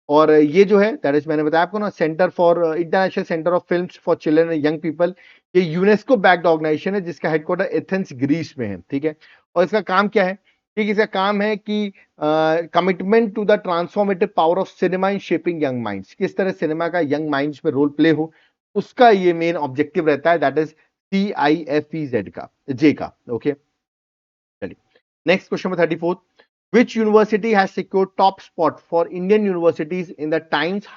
और ये जो है दैट इज, मैंने बताया आपको ना, centre for international centre of films for children and young people, ये यूनेस्को बैक्ड ऑर्गेनाइजेशन है जिसका हेडक्वार्टर एथेंस ग्रीस में है। ठीक है, और इसका काम क्या है? ठीक, इसका काम है कि commitment to the transformative power of cinema in shaping young minds, किस तरह सिनेमा का यंग माइंड्स में रोल प्ले हो, उसका ये मेन ऑब्जेक्टिव रहता है, दैट इज CIFEZ का, जे का। ओके, चलिए next question number 34। Which university has secured top spot for Indian universities in the Times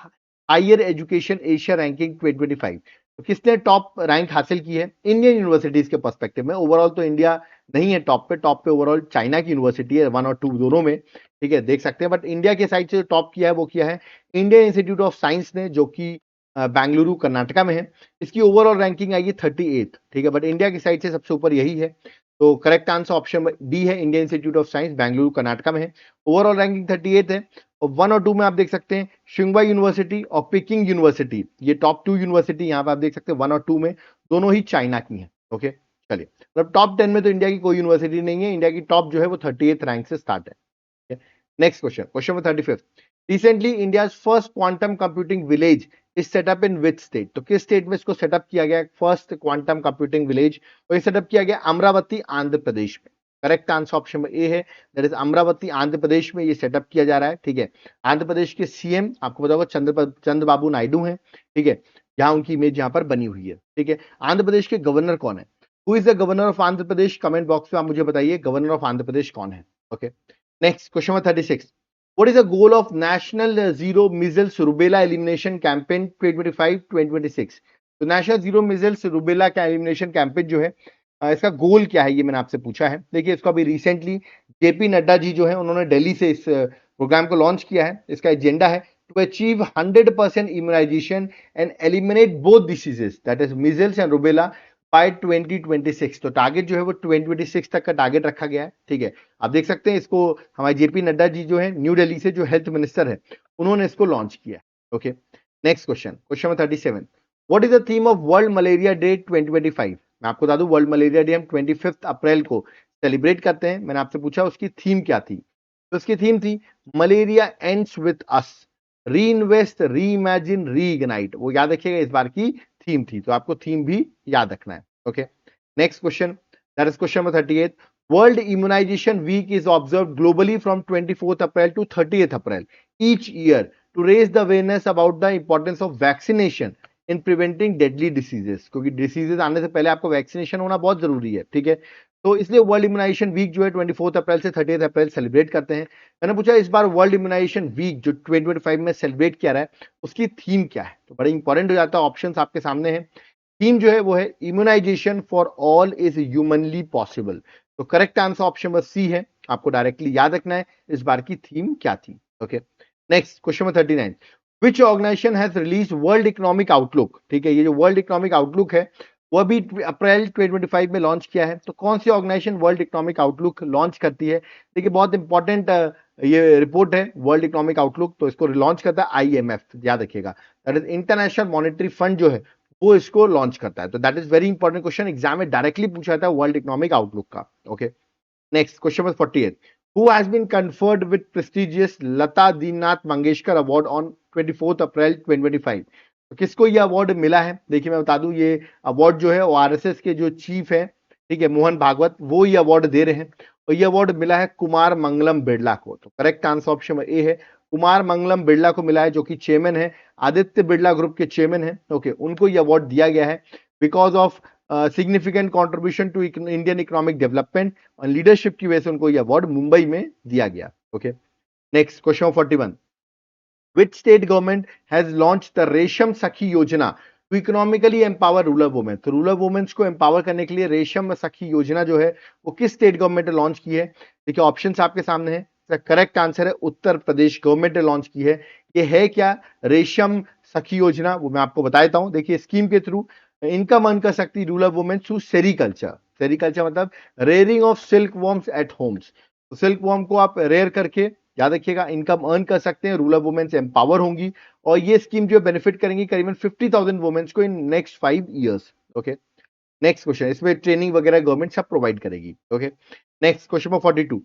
Higher Education Asia Ranking 2025? तो किसने टॉप रैंक हासिल की है इंडियन यूनिवर्सिटीज के पर्सपेक्टिव में? ओवरऑल तो इंडिया नहीं है टॉप पे ओवरऑल चाइना की यूनिवर्सिटी है 1 और 2 दोनों में। ठीक है, देख सकते हैं, बट इंडिया के साइड से जो टॉप किया है वो किया है इंडियन इंस्टीट्यूट ऑफ साइंस ने, जो कि बेंगलुरु कर्नाटका में है। इसकी ओवरऑल रैंकिंग आएगी 38। ठीक है, बट इंडिया की साइड से सबसे ऊपर यही है। तो करेक्ट आंसर ऑप्शन डी है, Indian institute of science Bengaluru Karnataka में है। ओवरऑल रैंकिंग 38 है, और 1 और 2 में आप देख सकते हैं शिंगवा यूनिवर्सिटी और पिकिंग यूनिवर्सिटी, ये टॉप 2 यूनिवर्सिटी यहाँ पे आप देख सकते हैं 1 और 2 में, दोनों ही चाइना की हैं। ओके, चलिए, मतलब टॉप 10 में तो इंडिया की कोई यूनिवर्सिटी नहीं है, इंडिया की टॉप जो है वो 38 रैंक से स्टार्ट है। Next question, question number 35। Recently India first quantum computing village is setup in which state? तो किस स्टेट में इसको सेटअप किया गया फर्स्ट क्वांटम कंप्यूटिंग विलेज? और ये सेटअप किया गया अमरावती आंध्र प्रदेश में। करेक्ट आंसर ऑप्शन में ए है, दैट इज अमरावती आंध्र प्रदेश में ये सेटअप किया जा रहा है। ठीक है, आंध्र प्रदेश के सीएम आपको पता होगा चंद्रबाबू नायडू हैं। ठीक है, यहाँ उनकी इमेज यहाँ पर बनी हुई है। ठीक है, आंध्र प्रदेश के गवर्नर कौन है? Who is the governor of Andhra Pradesh? Comment box में आप मुझे बताइए गवर्नर ऑफ आंध्र प्रदेश कौन है। Okay, next question number 36। What is the goal of National Zero Measles Rubella Elimination Campaign 2025-2026? तो नेशनल जीरो मिजल्स रुबेला का एलिमिनेशन कैंपेन जो है, इसका गोल क्या है, ये मैंने आपसे पूछा है। देखिए, इसको अभी रिसेंटली JP नड्डा जी जो है उन्होंने दिल्ली से इस प्रोग्राम को लॉन्च किया है। इसका एजेंडा है to achieve 100% immunisation and eliminate both diseases, that is measles and rubella, by 2026। तो टारगेट जो है वो 2026 तक का टारगेट रखा गया है, ठीक है। आप देख सकते हैं इसको, हमारे जेपी नड्डा जी जो है न्यू दिल्ली से, जो हेल्थ मिनिस्टर है, उन्होंने इसको लॉन्च किया। Okay, next question, question number 37, what is the theme of world malaria day 2025? मैं आपको बता दूं, वर्ल्ड मलेरिया डे हम 25 अप्रैल को सेलिब्रेट करते हैं। मैंने आपसे पूछा उसकी थीम क्या थी, तो उसकी थीम थी मलेरिया एंड्स विथ अस, री इन्वेस्ट, री इमेजिन, री इग्नाइट। वो याद रखिएगा, इस बार की थीम थी, तो आपको थीम भी याद रखना है। Okay, next question, that is question number 38, world immunisation week is observe globally from 24 April to 30 April each year to raise the awareness about the importance of vaccination in preventing deadly diseases. क्योंकि डिसीजेस आने से पहले आपको वैक्सीनेशन होना बहुत जरूरी है, ठीक है। तो इसलिए वर्ल्ड इम्यूनाइजेशन वीक जो है 24 अप्रैल से 30 अप्रैल सेलिब्रेट करते हैं। मैंने पूछा इस बार वर्ल्ड इम्यूनाइजेशन वीक जो 2025 में सेलिब्रेट किया रहा है, उसकी थीम क्या है? तो बड़ा इंपॉर्टेंट हो जाता है, ऑप्शंस आपके सामने हैं। थीम जो है वो है immunisation for all is humanly possible. तो correct answer option number C है, आपको डायरेक्टली याद रखना है इस बार की थीम क्या थी। Okay, next question number 39, which organisation has release world economic outlook? ठीक है, ये जो वर्ल्ड इकोनॉमिक आउटलुक है वो अभी अप्रैल 2025 में लॉन्च किया है। तो कौन सी organisation world economic outlook launch करती है? देखिए, बहुत इंपॉर्टेंट ये रिपोर्ट है वर्ल्ड इकोनॉमिक आउटलुक, तो इसको लॉन्च करता है आईएमएफ, याद रखिएगा, that is international monetary fund जो है वो इसको लॉन्च करता है। तो that is very important question, exam में डायरेक्टली पूछा जाता है वर्ल्ड इकोनॉमिक आउटलुक का। Okay, next question number 48, who has been conferred with prestigious Lata Deennath Mangeshkar Award on 24 अप्रैल 2025? तो किसको ये अवार्ड मिला है? देखिए, मैं बता दूं, ये अवार्ड जो है वो आरएसएस के जो चीफ है, ठीक है, मोहन भागवत, वो ये अवार्ड दे रहे हैं। और ये अवार्ड मिला है कुमार मंगलम बिरला को। तो करेक्ट आंसर ऑप्शन ए है, कुमार मंगलम बिरला को मिला है, जो कि चेयरमैन है, आदित्य बिरला ग्रुप के चेयरमैन है। ओके, उनको ये अवार्ड दिया गया है because of significant contribution to Indian economic development और लीडरशिप की वजह से उनको ये अवार्ड मुंबई में दिया गया। Okay, next question 41, which state government has launch the Resham Sakhi Yojana to economically empower rural women? तो रूरल वुमेन्स को एम्पावर करने के लिए रेशम सखी योजना जो है वो किस स्टेट गवर्नमेंट ने लॉन्च की है? देखिए, ऑप्शंस आपके सामने है, करेक्ट आंसर है उत्तर प्रदेश गवर्नमेंट ने लॉन्च की है। ये है क्या रेशम सखी योजना, वो मैं आपको बता देता हूं। देखिए, स्कीम के थ्रू इनकम अर्न कर सकती rural women through sericulture. Sericulture मतलब rearing of silk worms at homes. तो सिल्क वॉर्म को आप रेयर करके, याद रखिएगा, इनकम अर्न कर सकते हैं, रूरल वुमेन्स एम्पावर होंगी। और ये स्कीम जो बेनिफिट करेंगी करीबन 50,000 वुमेन्स को in next 5 years. Okay, next question, इसमें ट्रेनिंग वगैरह गवर्नमेंट सब प्रोवाइड करेगी। Okay, next question number 42,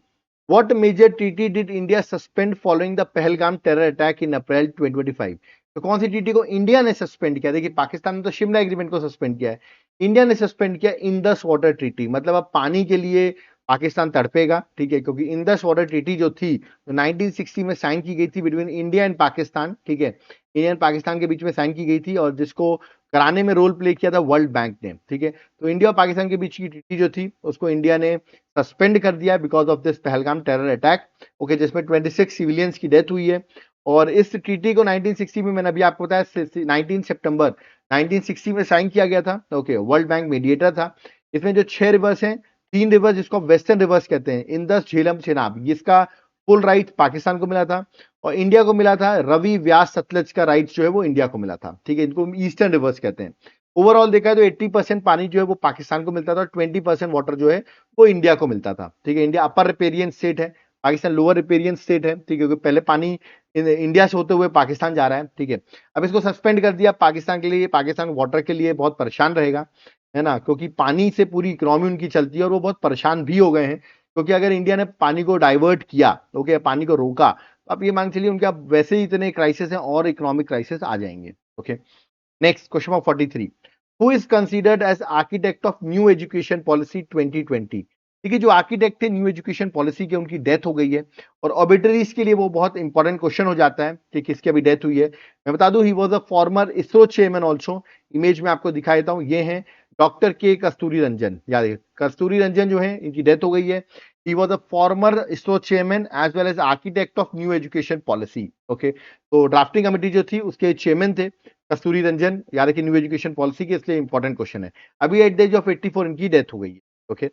what major treaty did India suspend following the Pahalgam terror attack in April 2025? तो कौन सी ट्रीटी को इंडिया ने सस्पेंड किया? देखिए, पाकिस्तान ने तो शिमला एग्रीमेंट को सस्पेंड किया है, इंडिया ने सस्पेंड किया इंडस वाटर ट्रीटी। मतलब अब पानी के लिए पाकिस्तान तड़पेगा, ठीक है, क्योंकि इंडस वाटर ट्रीटी जो थी तो 1960 में साइन की गई थी बिटवीन इंडिया एंड पाकिस्तान, ठीक है, इंडिया एंड पाकिस्तान के बीच में साइन की गई थी, और जिसको कराने में रोल प्ले किया था वर्ल्ड बैंक ने, ठीक है। तो इंडिया और पाकिस्तान के बीच की ट्रीटी जो थी उसको इंडिया ने सस्पेंड कर दिया because of this Pahalgam terror attack. Okay, जिसमें 26 सिविलियंस की डेथ हुई है। और इस ट्रीटी को 1960 में, मैंने अभी आपको बताया, 19 सितंबर 1960 में साइन किया गया था। ओके, वर्ल्ड बैंक मीडिएटर था। इसमें जो 6 रिवर्स हैं, 3 रिवर्स जिसको वेस्टर्न रिवर्स कहते हैं, इंदस, झेलम, चेनाब, इसका फुल राइट पाकिस्तान को मिला था, और इंडिया को मिला था रवि, व्यास, सतलज का राइट जो है वो इंडिया को मिला था, ठीक है। इनको ईस्टर्न रिवर्स कहते हैं। ओवरऑल देखा है तो 80% पानी जो है वो पाकिस्तान को मिलता था, 20% वाटर जो है वो इंडिया को मिलता था, ठीक है। इंडिया अपर रिपेरियन स्टेट है, पाकिस्तान लोअर रिपेरियन स्टेट है, ठीक है, क्योंकि पहले पानी इंडिया से होते हुए पाकिस्तान जा रहा है, ठीक है। अब इसको सस्पेंड कर दिया पाकिस्तान के लिए, पाकिस्तान वाटर के लिए बहुत परेशान रहेगा, है ना, क्योंकि पानी से पूरी इकोनॉमी उनकी चलती है, और वो बहुत परेशान भी हो गए हैं, क्योंकि अगर इंडिया ने पानी को डाइवर्ट किया, ओके, पानी को रोका, तो आप ये मान चलिए उनके अब वैसे ही इतने क्राइसिस हैं और इकोनॉमिक क्राइसिस आ जाएंगे। Okay, next question number 43, who is considered as architect of new education policy 2020? देखिए, जो आर्किटेक्ट थे न्यू एजुकेशन पॉलिसी के, उनकी डेथ हो गई है, और ऑबिटरीज के लिए वो बहुत इंपॉर्टेंट क्वेश्चन हो जाता है कि किसकी अभी डेथ हुई है। मैं बता दूं, he was a former ISRO chairman also. Image में आपको दिखा देता हूं, ये हैं डॉक्टर के कस्तूरी रंजन, याद है, कस्तूरी रंजन जो है, इनकी डेथ हो गई है। He was a former ISRO chairman as well as architect of new education policy. Okay, तो ड्राफ्टिंग कमेटी जो थी उसके चेयरमैन थे कस्तूरी रंजन, याद है कि न्यू एजुकेशन पॉलिसी के, इसलिए इंपॉर्टेंट क्वेश्चन है। अभी एट द एज ऑफ 84 इनकी डेथ हो गई है। Okay,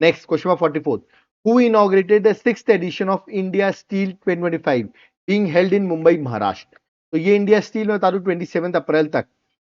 next question number 44, who inaugurated the 6th edition of India steel 2025 being held in Mumbai, Maharashtra? तो ये इंडिया स्टील में बता दूं 27 अप्रैल तक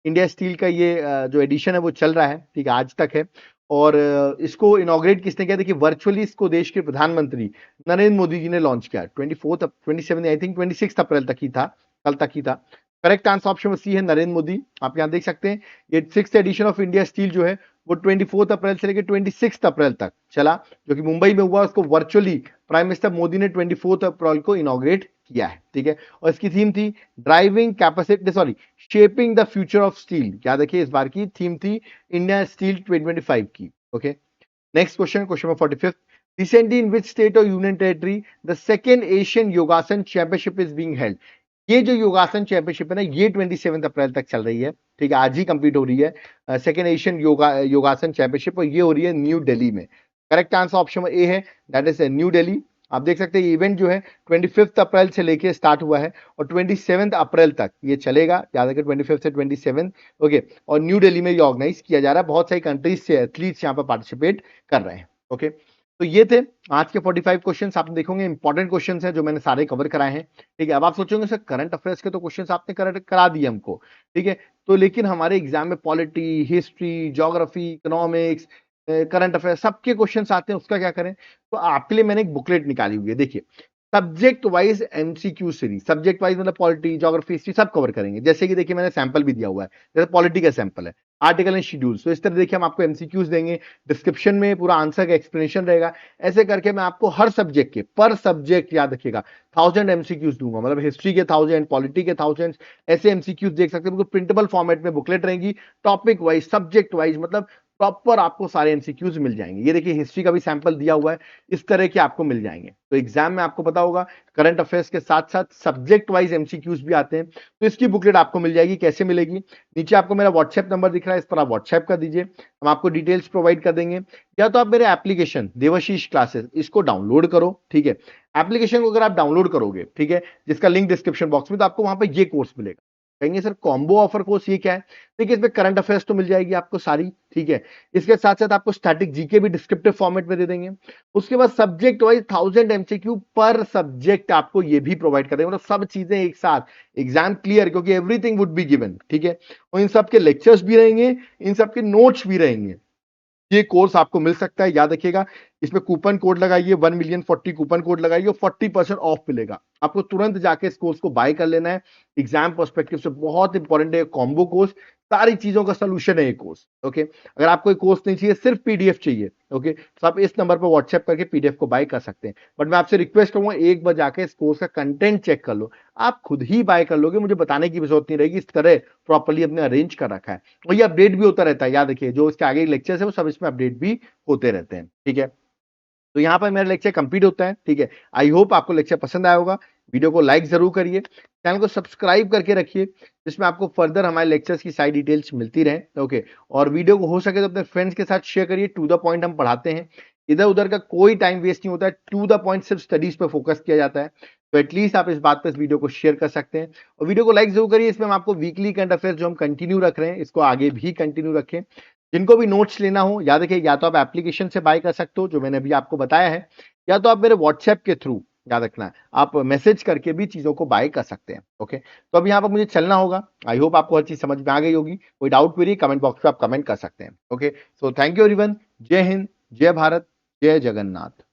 इंडिया स्टील का ये जो एडिशन है वो चल रहा है, ठीक है, आज तक है। और इसको इनॉग्रेट किसने किया? देखिए वर्चुअली इसको देश के प्रधानमंत्री नरेंद्र मोदी जी ने लॉन्च किया 27 आई थिंक 26 अप्रैल तक ही था, कल तक ही था। करेक्ट आंसर ऑप्शन सी है नरेंद्र मोदी। आप यहाँ देख सकते हैं ये 6th edition of India steel जो है वो 24 अप्रैल से लेकर 26 अप्रैल तक चला, जो कि मुंबई में हुआ। उसको वर्चुअली प्राइम मिनिस्टर मोदी ने 24 अप्रैल को इनॉग्रेट किया है, ठीक है। और इसकी थीम थी driving capacity, sorry, shaping the future of steel. याद रखिए इस बार की थीम थी इंडिया स्टील 2025 की। Okay, next question, question number 45। Recently, in which state or union territory the second Asian Yogasan Championship is being held? ये जो योगासन चैंपियनशिप है ना, ये 27 अप्रैल तक चल रही है, ठीक है, आज ही कंप्लीट हो रही है सेकेंड एशियन योगासन चैंपियनशिप, और ये हो रही है न्यू दिल्ली में। करेक्ट आंसर ऑप्शन ए है, दैट इज न्यू दिल्ली। आप देख सकते हैं इवेंट जो है 25 अप्रैल से लेके स्टार्ट हुआ है और 27 अप्रैल तक ये चलेगा, याद रखिए 25 से 27। ओके, और न्यू दिल्ली में ये ऑर्गेनाइज किया जा रहा है, बहुत सारी कंट्रीज से एथलीट्स यहाँ पर पार्टिसिपेट कर रहे हैं। ओके, तो ये थे आज के 45 क्वेश्चंस। आप देखोगे इंपॉर्टेंट क्वेश्चंस हैं जो मैंने सारे कवर कराए हैं, ठीक है। अब आप सोचोगे सर करंट अफेयर्स के तो क्वेश्चंस आपने करा दिए हमको, ठीक है, तो लेकिन हमारे एग्जाम में polity, history, geography, economics, current affair सबके क्वेश्चंस आते हैं, उसका क्या करें? तो आपके लिए मैंने एक बुकलेट निकाली हुई है, देखिए, subject wise MCQ series. Subject wise मतलब पॉलिटी, ज्योग्राफी, हिस्ट्री सब कवर करेंगे। जैसे कि देखिए मैंने सैंपल भी दिया हुआ है, जैसे पॉलिटी का सैंपल है, आर्टिकल एंड शेड्यूल्स। तो इस तरह देखिए हम आपको एमसीक्यूज देंगे, डिस्क्रिप्शन में पूरा आंसर का एक्सप्लेनेशन रहेगा। ऐसे करके मैं आपको हर सब्जेक्ट के पर सब्जेक्ट, याद रखिएगा, 1000 एमसीक्यूज दूंगा, मतलब हिस्ट्री के 1000, पॉलिटी के 1000, ऐसे एमसीक्यूज देख सकते हैं। प्रिंटेबल फॉर्मेट में बुकलेट रहेंगी, टॉपिक वाइज, सब्जेक्ट वाइज, मतलब प्रॉपर आपको सारे एमसीक्यूज मिल जाएंगे। ये देखिए हिस्ट्री का भी सैंपल दिया हुआ है, इस तरह के आपको मिल जाएंगे। तो एग्जाम में आपको पता होगा करंट अफेयर्स के साथ साथ सब्जेक्ट वाइज एमसीक्यूज भी आते हैं, तो इसकी बुकलेट आपको मिल जाएगी। कैसे मिलेगी? नीचे आपको मेरा व्हाट्सएप नंबर दिख रहा है, इस पर आप व्हाट्सएप कर दीजिए, हम आपको डिटेल्स प्रोवाइड कर देंगे। या तो आप मेरे एप्लीकेशन देवाशीष क्लासेस इसको डाउनलोड करो, ठीक है। एप्लीकेशन को अगर आप डाउनलोड करोगे, ठीक है, जिसका लिंक डिस्क्रिप्शन बॉक्स में, तो आपको वहां पर ये कोर्स मिलेगा। कहेंगे सर कॉम्बो ऑफर कोर्स ये क्या है? देखिए इसमें करंट अफेयर्स तो मिल जाएगी आपको सारी, ठीक है, इसके साथ साथ आपको स्टैटिक जीके भी डिस्क्रिप्टिव फॉर्मेट में दे देंगे। उसके बाद सब्जेक्ट वाइज 1000 एमसीक्यू पर सब्जेक्ट आपको ये भी प्रोवाइड कर देंगे, मतलब सब चीजें एक साथ, एग्जाम क्लियर, क्योंकि एवरीथिंग वुड बी गिवन, ठीक है। और इन सब के लेक्चर्स भी रहेंगे, इन सब के नोट्स भी रहेंगे। ये कोर्स आपको मिल सकता है, याद रखिएगा, इसमें कूपन कोड लगाइए 1,000,040 कूपन कोड लगाइए, 40% ऑफ मिलेगा। आपको तुरंत जाके इस कोर्स को बाय कर लेना है, एग्जाम पर्सपेक्टिव से बहुत इंपॉर्टेंट है, कॉम्बो कोर्स, सारी चीजों का सोल्यूशन है ये कोर्स। ओके, अगर आपको ये कोर्स नहीं चाहिए, सिर्फ पीडीएफ चाहिए, ओके, तो आप इस नंबर पर व्हाट्सएप करके पीडीएफ को बाय कर सकते हैं। बट मैं आपसे रिक्वेस्ट करूंगा एक बार जाके इस कोर्स का कंटेंट चेक कर लो, आप खुद ही बाय कर लोगे, मुझे बताने की भी जरूरत नहीं रहेगी, इस तरह प्रॉपर्ली अपने अरेंज कर रखा है। और ये अपडेट भी होता रहता है, याद रखिए, जो इसके आगे लेक्चर्स है वो सब इसमें अपडेट भी होते रहते हैं, ठीक है। तो यहाँ पर मेरा लेक्चर कंप्लीट होता है, ठीक है। आई होप आपको लेक्चर पसंद आया होगा। वीडियो को लाइक जरूर करिए, चैनल को सब्सक्राइब करके रखिए, जिसमें आपको फर्दर हमारे लेक्चर्स की सारी डिटेल्स मिलती रहे, ओके। और वीडियो को हो सके तो अपने फ्रेंड्स के साथ शेयर करिए, टू द पॉइंट हम पढ़ाते हैं, इधर उधर का कोई टाइम वेस्ट नहीं होता है, टू द पॉइंट सिर्फ स्टडीज पे फोकस किया जाता है। तो एटलीस्ट आप इस बात पर इस वीडियो को शेयर कर सकते हैं और वीडियो को लाइक जरूर करिए। इसमें हम आपको वीकली करंट अफेयर्स जो हम कंटिन्यू रख रहे हैं, इसको आगे भी कंटिन्यू रखें। जिनको भी नोट्स लेना हो, याद रखिए, या तो आप एप्लीकेशन से बाय कर सकते हो, जो मैंने अभी आपको बताया है, या तो आप मेरे व्हाट्सएप के थ्रू, याद रखना है, आप मैसेज करके भी चीजों को बाय कर सकते हैं, ओके। तो अब यहाँ पर मुझे चलना होगा। आई होप आपको हर चीज समझ में आ गई होगी। कोई डाउट क्वेरी कमेंट बॉक्स में आप कमेंट कर सकते हैं, okay. So thank you everyone. जय हिंद, जय भारत, जय जगन्नाथ।